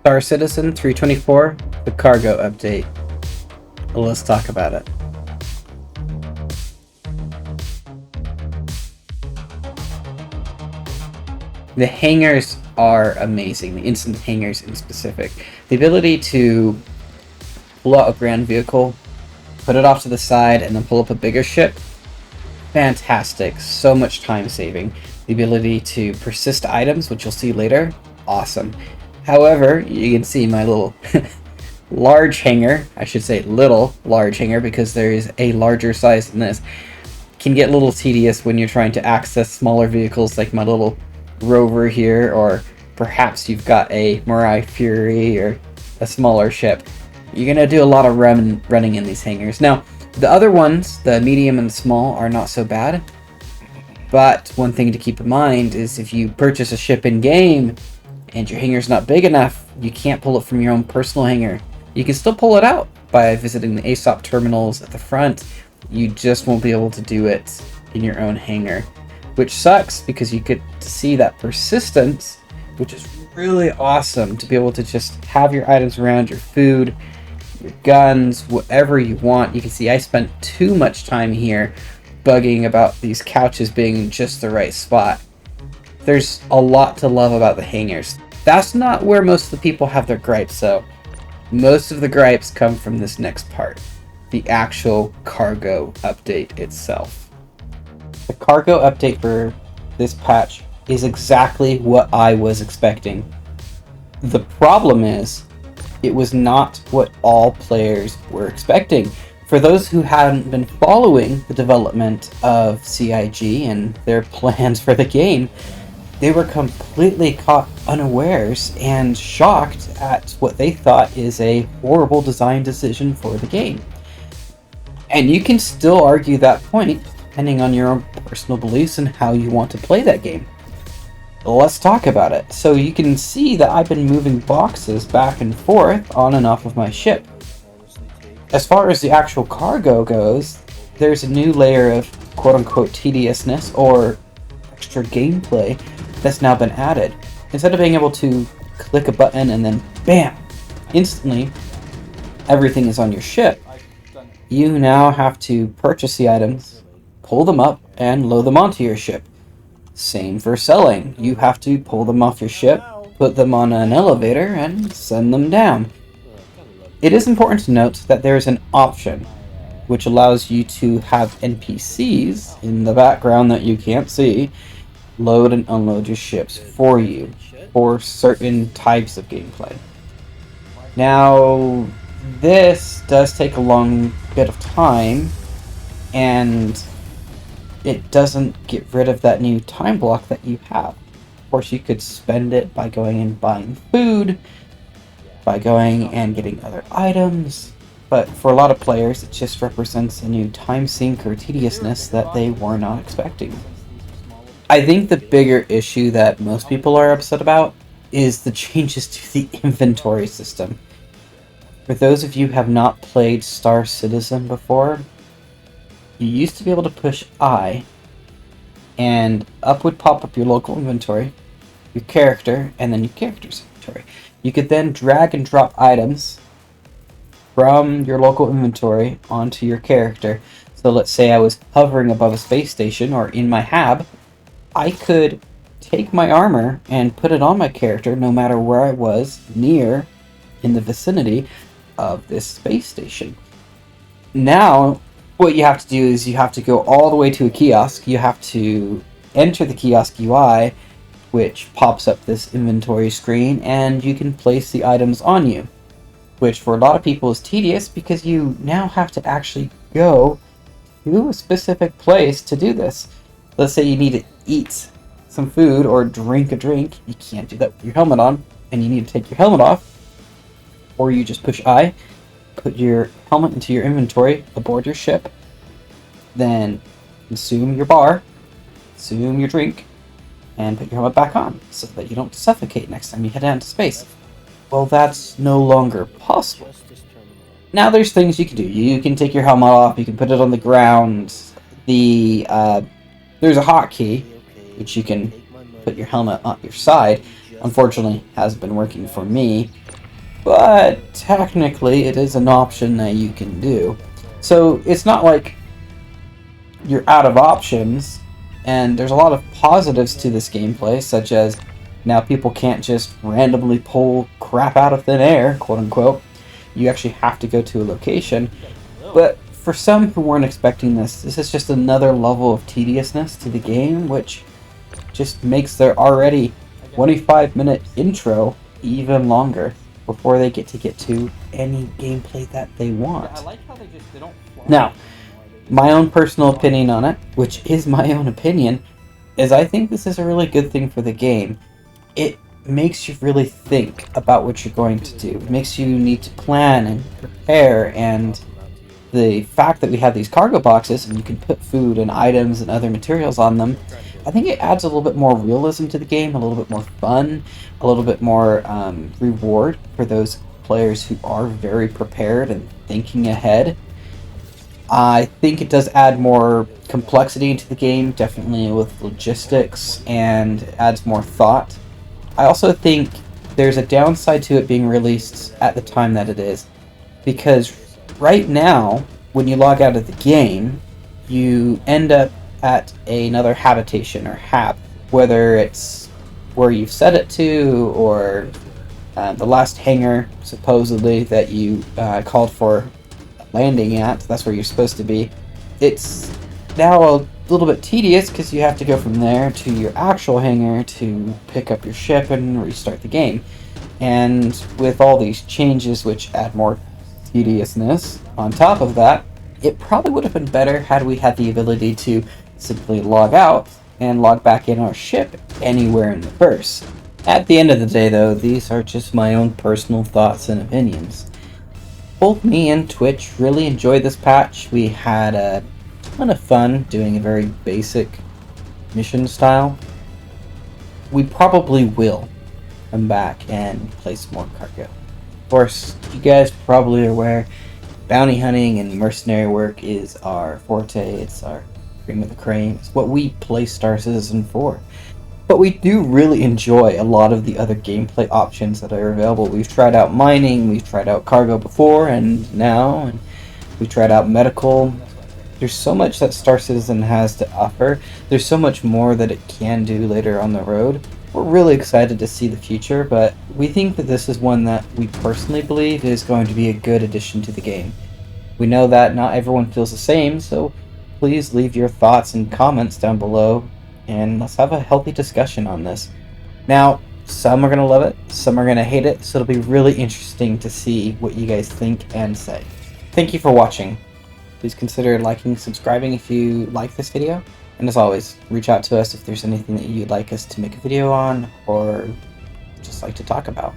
Star Citizen 324, the cargo update. Let's talk about it. The hangars are amazing, the instant hangars in specific. The ability to pull out a ground vehicle, put it off to the side, and then pull up a bigger ship, fantastic. So much time saving. The ability to persist items, which you'll see later, awesome. However, you can see my little large hangar, I should say little large hangar because there is a larger size than this, can get a little tedious when you're trying to access smaller vehicles like my little rover here, or perhaps you've got a Mirai Fury or a smaller ship. You're going to do a lot of running in these hangars. Now, the other ones, the medium and small, are not so bad. But one thing to keep in mind is if you purchase a ship in-game and your hangar's not big enough, you can't pull it from your own personal hangar. You can still pull it out by visiting the ASOP terminals at the front. You just won't be able to do it in your own hangar, which sucks because you get to see that persistence, which is really awesome to be able to just have your items around, your food, your guns, whatever you want. You can see I spent too much time here bugging about these couches being in just the right spot. There's a lot to love about the hangars. That's not where most of the people have their gripes, though. Most of the gripes come from this next part, the actual cargo update itself. The cargo update for this patch is exactly what I was expecting. The problem is, it was not what all players were expecting. For those who hadn't been following the development of CIG and their plans for the game, they were completely caught unawares and shocked at what they thought is a horrible design decision for the game. And you can still argue that point depending on your own personal beliefs and how you want to play that game. Let's talk about it. So you can see that I've been moving boxes back and forth on and off of my ship. As far as the actual cargo goes, there's a new layer of quote-unquote tediousness or extra gameplay that's now been added. Instead of being able to click a button and then BAM! Instantly, everything is on your ship. You now have to purchase the items, pull them up, and load them onto your ship. Same for selling. You have to pull them off your ship, put them on an elevator, and send them down. It is important to note that there is an option which allows you to have NPCs in the background that you can't see load and unload your ships for you for certain types of gameplay. Now, this does take a long bit of time, and it doesn't get rid of that new time block that you have. Of course, you could spend it by going and buying food, by going and getting other items, but for a lot of players, it just represents a new time sink or tediousness that they were not expecting. I think the bigger issue that most people are upset about is the changes to the inventory system. For those of you who have not played Star Citizen before, you used to be able to push I, and up would pop up your local inventory, your character, and then your character's inventory. You could then drag and drop items from your local inventory onto your character. So let's say I was hovering above a space station or in my hab, I could take my armor and put it on my character no matter where I was near in the vicinity of this space station. Now, what you have to do is you have to go all the way to a kiosk. You have to enter the kiosk UI, which pops up this inventory screen, and you can place the items on you, which for a lot of people is tedious because you now have to actually go to a specific place to do this. Let's say you need to eat some food or drink a drink. You can't do that with your helmet on, and you need to take your helmet off, or you just push I, put your helmet into your inventory, aboard your ship, then consume your bar, consume your drink, and put your helmet back on so that you don't suffocate next time you head out into space. Well, that's no longer possible. Now there's things you can do. You can take your helmet off, you can put it on the ground. There's a hotkey, which you can put your helmet on your side. Unfortunately, hasn't been working for me. but technically it is an option that you can do. So it's not like you're out of options, and there's a lot of positives to this gameplay, such as now people can't just randomly pull crap out of thin air, quote unquote. You actually have to go to a location. But for some who weren't expecting this, this is just another level of tediousness to the game, which just makes their already 25-minute intro even longer before they get to any gameplay that they want. Now, my own personal opinion on it, which is my own opinion, is I think this is a really good thing for the game. It makes you really think about what you're going to do. It makes you need to plan and prepare, and the fact that we have these cargo boxes and you can put food and items and other materials on them, I think it adds a little bit more realism to the game, a little bit more fun, a little bit more reward for those players who are very prepared and thinking ahead. I think it does add more complexity into the game, definitely with logistics, and adds more thought. I also think there's a downside to it being released at the time that it is, because right now, when you log out of the game, you end up at another habitation or hab, whether it's where you've set it to or the last hangar supposedly that you called for landing at. That's where you're supposed to be. It's now a little bit tedious because you have to go from there to your actual hangar to pick up your ship and restart the game. And with all these changes which add more tediousness on top of that, it probably would have been better had we had the ability to simply log out and log back in our ship anywhere in the verse. At the end of the day though, these are just my own personal thoughts and opinions. Both me and Twitch really enjoyed this patch. We had a ton of fun doing a very basic mission style. We probably will come back and play some more cargo. Of course, you guys probably are aware, bounty hunting and mercenary work is our forte. It's our cream of the cream. It's what we play Star Citizen for. But we do really enjoy a lot of the other gameplay options that are available. We've tried out mining, we've tried out cargo before and now, and we've tried out medical. There's so much that Star Citizen has to offer. There's so much more that it can do later on the road. We're really excited to see the future, but we think that this is one that we personally believe is going to be a good addition to the game. We know that not everyone feels the same, so please leave your thoughts and comments down below, and let's have a healthy discussion on this. Now, some are going to love it, some are going to hate it, so it'll be really interesting to see what you guys think and say. Thank you for watching. Please consider liking and subscribing if you like this video. And as always, reach out to us if there's anything that you'd like us to make a video on or just like to talk about.